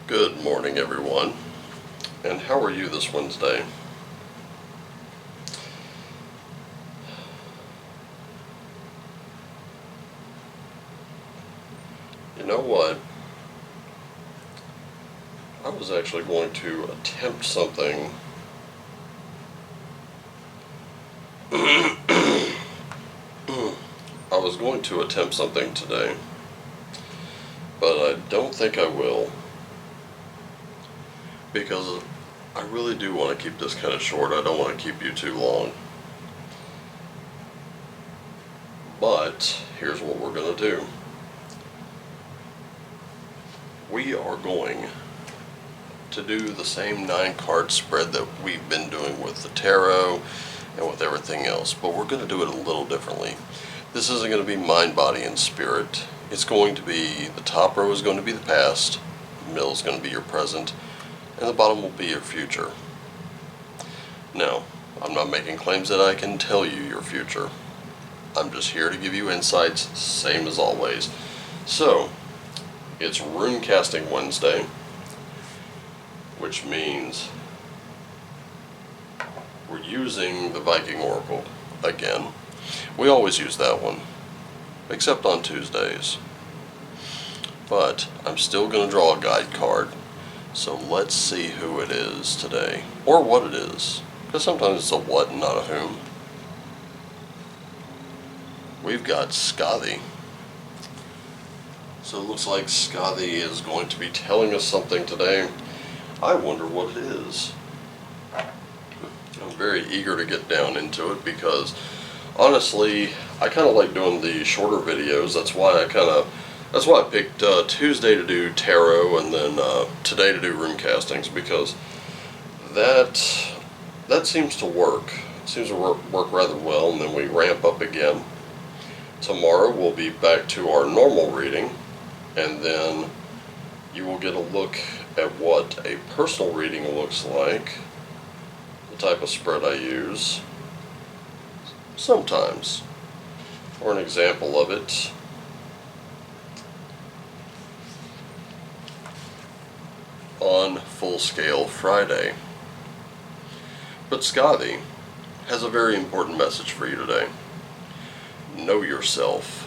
Good morning, everyone, and how are you this Wednesday? You know what? I was actually going to attempt something today, but I don't think I will, because I really do want to keep this kind of short. I don't want to keep you too long. But here's what we're going to do. We are going to do the same 9-card spread that we've been doing with the tarot and with everything else, but we're going to do it a little differently. This isn't going to be mind, body, and spirit. It's going to be, the top row is going to be the past, the middle is going to be your present, and the bottom will be your future. Now, I'm not making claims that I can tell you your future. I'm just here to give you insights, same as always. So, it's Rune Casting Wednesday, which means we're using the Viking Oracle again. We always use that one, except on Tuesdays. But I'm still going to draw a guide card, so let's see who it is today, or what it is, because sometimes it's a what and not a whom. We've got Skadi. So it looks like Skadi is going to be telling us something today. I wonder what it is. I'm very eager to get down into it because honestly, I kind of like doing the shorter videos. That's why I picked Tuesday to do tarot and then today to do rune castings, because that seems to work. It seems to work rather well, and then we ramp up again. Tomorrow we'll be back to our normal reading, and then you will get a look at what a personal reading looks like, the type of spread I use, sometimes, or an example of it. On Full Scale Friday. But Skadi has a very important message for you today. Know yourself.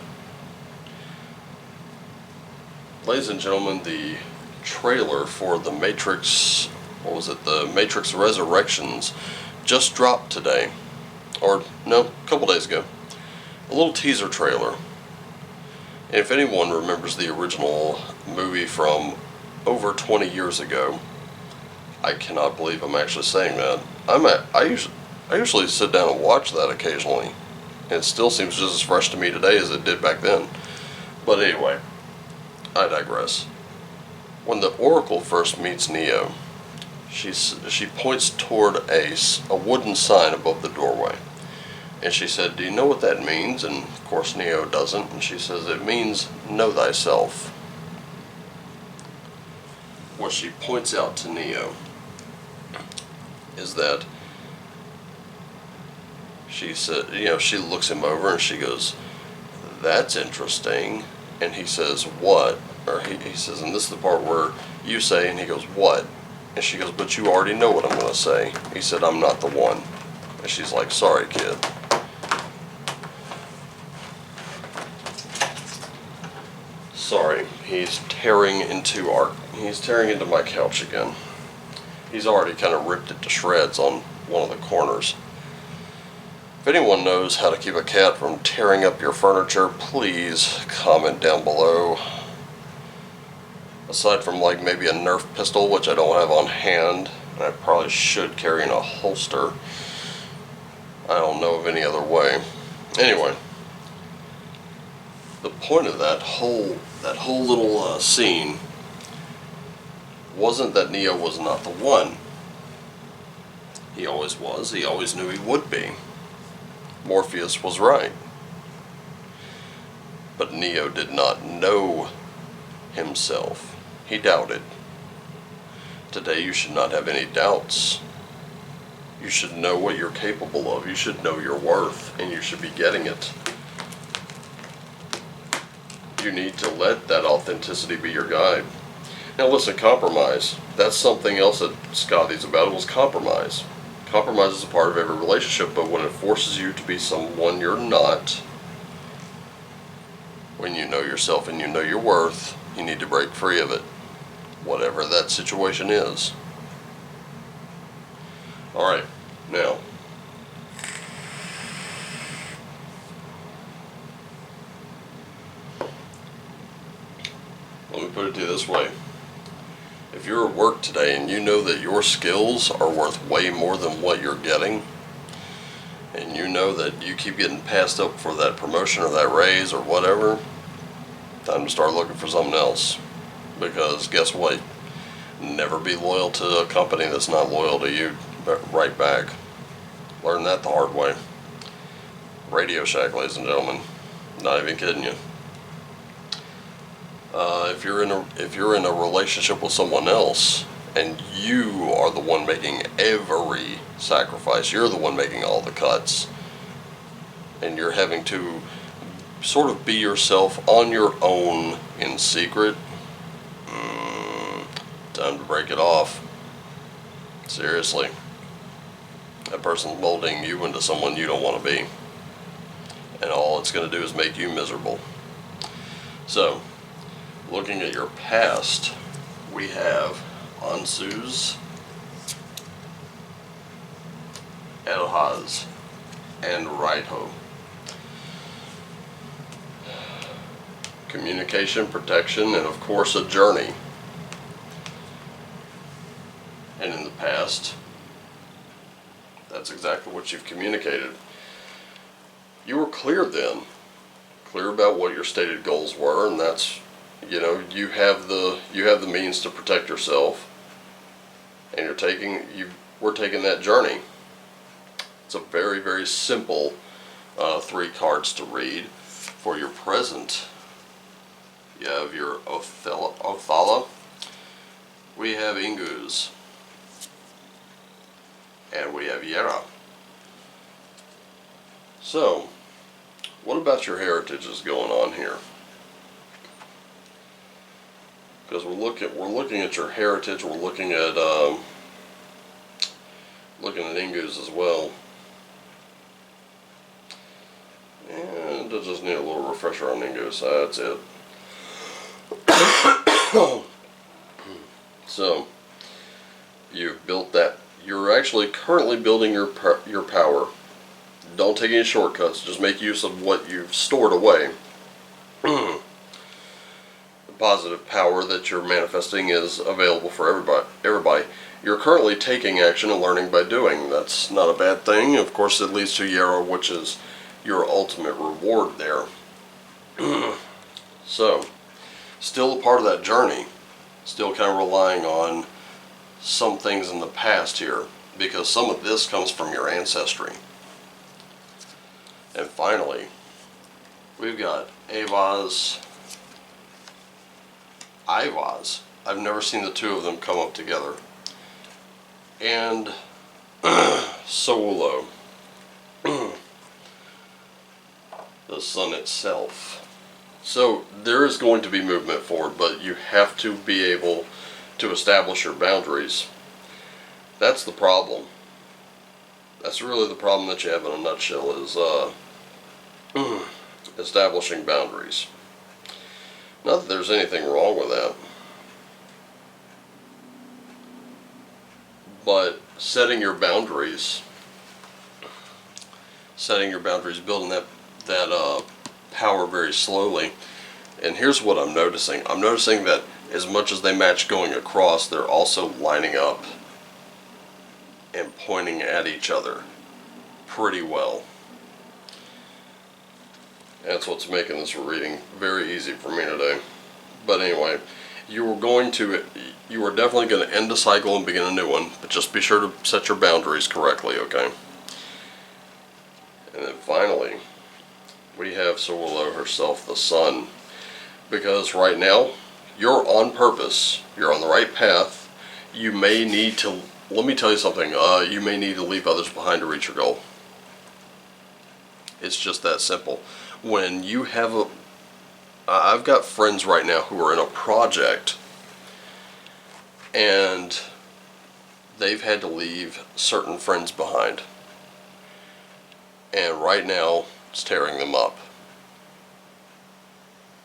Ladies and gentlemen, the trailer for the Matrix, the Matrix Resurrections just dropped today. Or, no, a couple days ago. A little teaser trailer. And if anyone remembers the original movie from over 20 years ago, I cannot believe I'm actually saying that. I usually sit down and watch that occasionally, and it still seems just as fresh to me today as it did back then. But anyway, I digress. When the Oracle first meets Neo, she points toward a wooden sign above the doorway, and she said, "Do you know what that means?" And of course Neo doesn't, and she says, "It means know thyself." What she points out to Neo is that she said, she looks him over and she goes, "That's interesting." And he says, "What?" Or he says, and this is the part where you say, and he goes, "What?" And she goes, but you already know what I'm going to say. He said, I'm not the one. And she's like, sorry, kid. Sorry, he's tearing into my couch again. He's already kind of ripped it to shreds on one of the corners. If anyone knows how to keep a cat from tearing up your furniture, please comment down below. Aside from like maybe a Nerf pistol, which I don't have on hand, and I probably should carry in a holster, I don't know of any other way. Anyway, the point of that whole little scene wasn't that Neo was not the one. He always was. He always knew he would be. Morpheus was right. But Neo did not know himself. He doubted. Today you should not have any doubts. You should know what you're capable of. You should know your worth, and you should be getting it. You need to let that authenticity be your guide. Now listen, compromise. That's something else that Scotty's about. It was compromise. Compromise is a part of every relationship, but when it forces you to be someone you're not, when you know yourself and you know your worth, you need to break free of it, whatever that situation is. Alright, now, let me put it to you this way. If you're at work today and you know that your skills are worth way more than what you're getting, and you know that you keep getting passed up for that promotion or that raise or whatever, time to start looking for something else. Because guess what? Never be loyal to a company that's not loyal to you right back. Learn that the hard way. Radio Shack, ladies and gentlemen. Not even kidding you. If you're in a relationship with someone else and you are the one making every sacrifice, you're the one making all the cuts, and you're having to sort of be yourself on your own in secret, time to break it off. Seriously. That person's molding you into someone you don't want to be, and all it's going to do is make you miserable. So, looking at your past, we have Ansu's, Advertise, and Rider-Waite. Communication, protection, and of course a journey. And in the past, that's exactly what you've communicated. You were clear then, clear about what your stated goals were, and that's, you know, you have the means to protect yourself, and we're taking that journey. It's a very, very simple 3 cards to read. For your present, you have your Othala, we have Ingus, and we have Yera. So, what about your heritage is going on here? Because we're looking at your heritage. We're looking at Ingus as well, and I just need a little refresher on Ingus. That's it. So you've built that. You're actually currently building your power. Don't take any shortcuts. Just make use of what you've stored away. The positive power that you're manifesting is available for everybody. You're currently taking action and learning by doing. That's not a bad thing. Of course, it leads to Yera, which is your ultimate reward there. So, still a part of that journey. Still kind of relying on some things in the past here, because some of this comes from your ancestry. And finally, we've got Ivaz. I've never seen the two of them come up together. And Solo, the sun itself. So there is going to be movement forward, but you have to be able to establish your boundaries. That's the problem. That's really the problem that you have in a nutshell is establishing boundaries. Not that there's anything wrong with that, but building that power very slowly. And here's what I'm noticing. I'm noticing that as much as they match going across, they're also lining up and pointing at each other pretty well. That's what's making this reading very easy for me today. But anyway, you are definitely going to end a cycle and begin a new one, but just be sure to set your boundaries correctly, okay? And then finally, we have Sorlo herself, the sun. Because right now, you're on purpose. You're on the right path. You may need to, let me tell you something, you may need to leave others behind to reach your goal. It's just that simple. When you have I've got friends right now who are in a project and they've had to leave certain friends behind. And right now, it's tearing them up.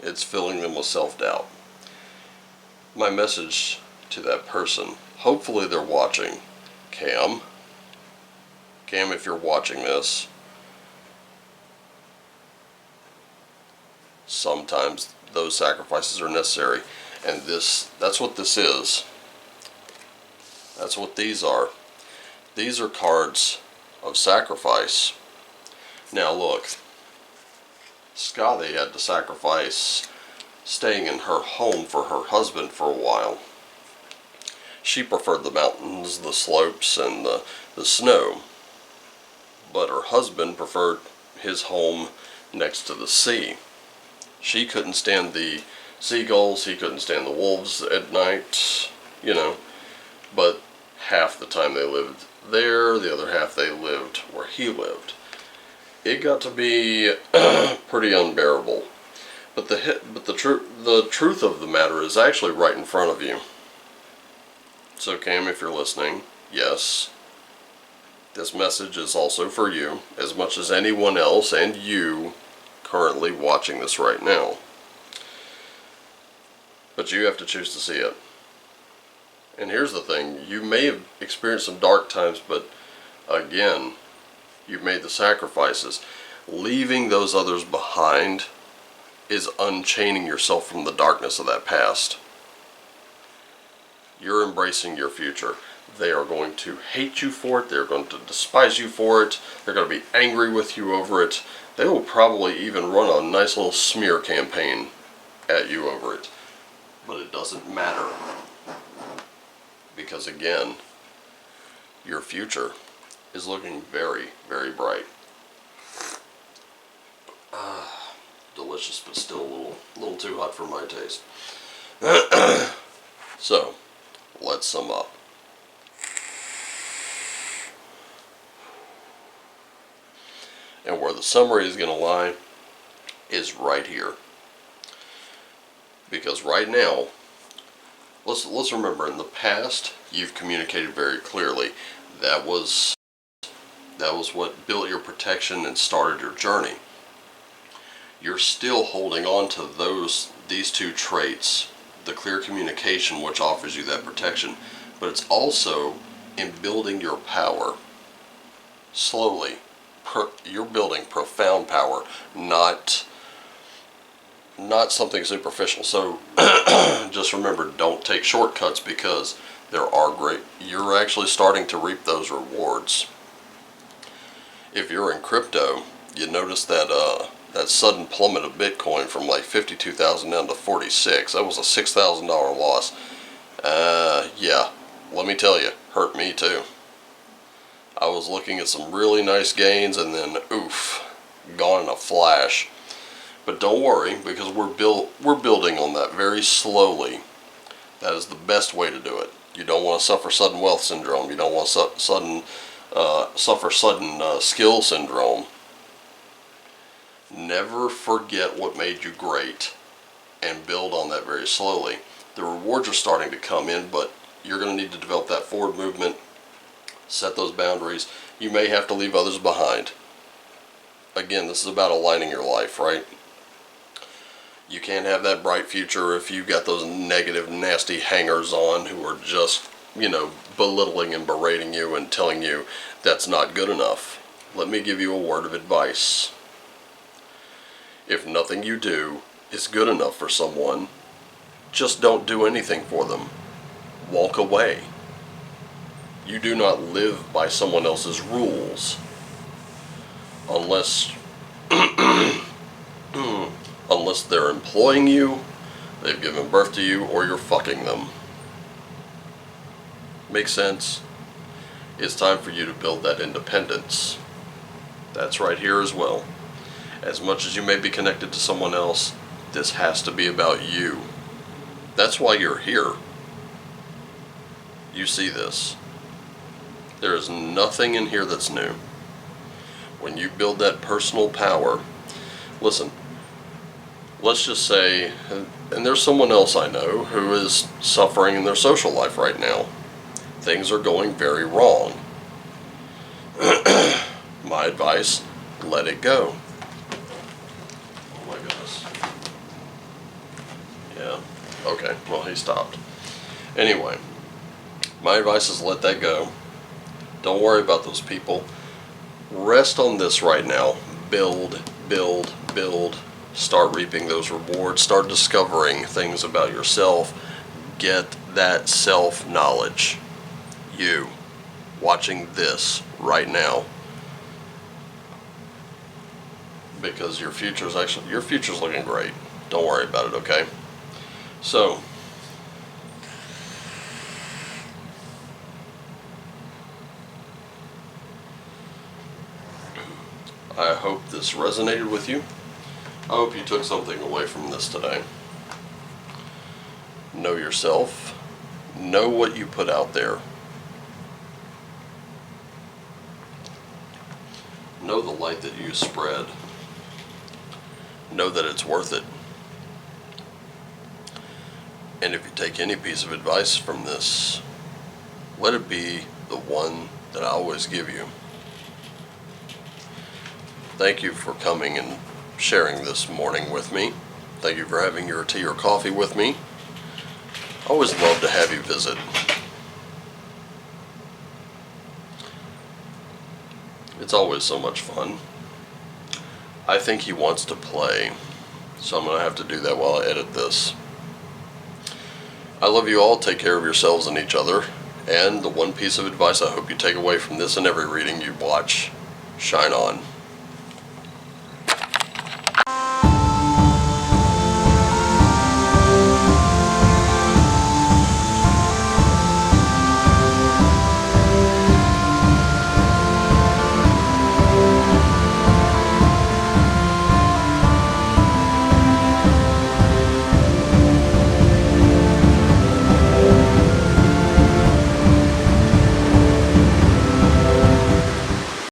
It's filling them with self-doubt. My message to that person, hopefully they're watching. Cam, if you're watching this, sometimes those sacrifices are necessary. And that's what this is. That's what these are. These are cards of sacrifice. Now look, Scotty had to sacrifice staying in her home for her husband for a while. She preferred the mountains, the slopes, and the snow. But her husband preferred his home next to the sea. She couldn't stand the seagulls, he couldn't stand the wolves at night, but half the time they lived there, the other half they lived where he lived. It got to be pretty unbearable. But the truth of the matter is actually right in front of you. So Cam, if you're listening, yes, this message is also for you, as much as anyone else and you currently watching this right now. But you have to choose to see it. And here's the thing, you may have experienced some dark times, but again, you've made the sacrifices. Leaving those others behind is unchaining yourself from the darkness of that past. You're embracing your future. They are going to hate you for it. They're going to despise you for it. They're going to be angry with you over it. They will probably even run a nice little smear campaign at you over it. But it doesn't matter. Because again, your future is looking very, very bright. Delicious, but still a little too hot for my taste. So, let's sum up. And where the summary is going to lie is right here. Because right now, let's remember, in the past, you've communicated very clearly. That was what built your protection and started your journey. You're still holding on to these two traits, the clear communication, which offers you that protection, but it's also in building your power slowly. You're building profound power, not something superficial. So just remember, don't take shortcuts, because you're actually starting to reap those rewards. If you're in crypto, you notice that that sudden plummet of Bitcoin from like 52,000 down to 46. That was a $6,000 loss. Yeah, let me tell you, hurt me too. I was looking at some really nice gains, and then oof, gone in a flash. But don't worry, because we're building on that very slowly. That is the best way to do it. You don't want to suffer sudden wealth syndrome. You don't want to suffer sudden skill syndrome. Never forget what made you great, and build on that very slowly. The rewards are starting to come in, but you're going to need to develop that forward movement Set those boundaries. You may have to leave others behind. Again, this is about aligning your life, right? You can't have that bright future if you've got those negative, nasty hangers-on who are just, belittling and berating you and telling you that's not good enough. Let me give you a word of advice. If nothing you do is good enough for someone, just don't do anything for them. Walk away. You do not live by someone else's rules unless unless they're employing you, they've given birth to you, or you're fucking them. Make sense? It's time for you to build that independence. That's right here as well. As much as you may be connected to someone else, this has to be about you. That's why you're here. You see this. There is nothing in here that's new. When you build that personal power, listen, let's just say, and there's someone else I know who is suffering in their social life right now. Things are going very wrong. My advice, let it go. Oh my goodness. Yeah, okay, well he stopped. Anyway, my advice is let that go. Don't worry about those people. Rest on this right now. Build, build, build. Start reaping those rewards. Start discovering things about yourself. Get that self-knowledge. You, watching this right now. Because your future's looking great. Don't worry about it, okay? So, I hope this resonated with you. I hope you took something away from this today. Know yourself. Know what you put out there. Know the light that you spread. Know that it's worth it. And if you take any piece of advice from this, let it be the one that I always give you. Thank you for coming and sharing this morning with me. Thank you for having your tea or coffee with me. I always love to have you visit. It's always so much fun. I think he wants to play, so I'm going to have to do that while I edit this. I love you all. Take care of yourselves and each other. And the one piece of advice I hope you take away from this and every reading you watch, shine on.